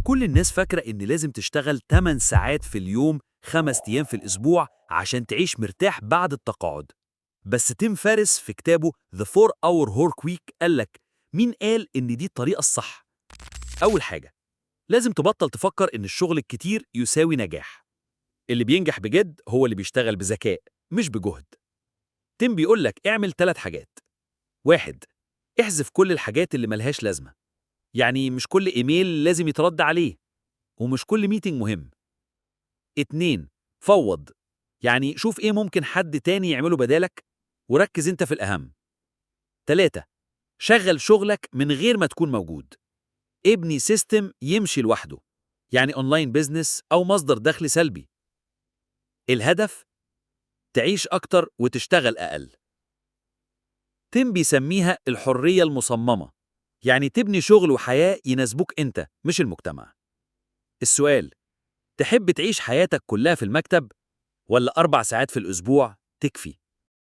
كل الناس فاكرة إن لازم تشتغل 8 ساعات في اليوم 5 أيام في الأسبوع عشان تعيش مرتاح بعد التقاعد. بس تيم فارس في كتابه The 4 Hour Work Week قالك مين قال إن دي الطريقة الصح؟ أول حاجة، لازم تبطل تفكر إن الشغل الكتير يساوي نجاح. اللي بينجح بجد هو اللي بيشتغل بذكاء مش بجهد. تيم بيقولك اعمل 3 حاجات. 1. احذف كل الحاجات اللي ملهاش لازمة، يعني مش كل إيميل لازم يترد عليه، ومش كل ميتنج مهم. 2. فوّض، يعني شوف إيه ممكن حد تاني يعمله بدالك وركّز أنت في الأهم. 3. شغّل شغلك من غير ما تكون موجود. ابني سيستم يمشي لوحده، يعني أونلاين بيزنس أو مصدر دخل سلبي. الهدف تعيش أكتر وتشتغل أقل. تيم بيسميها الحرية المصممة، يعني تبني شغل وحياة يناسبوك أنت مش المجتمع. السؤال، تحب تعيش حياتك كلها في المكتب ولا 4 ساعات في الأسبوع تكفي؟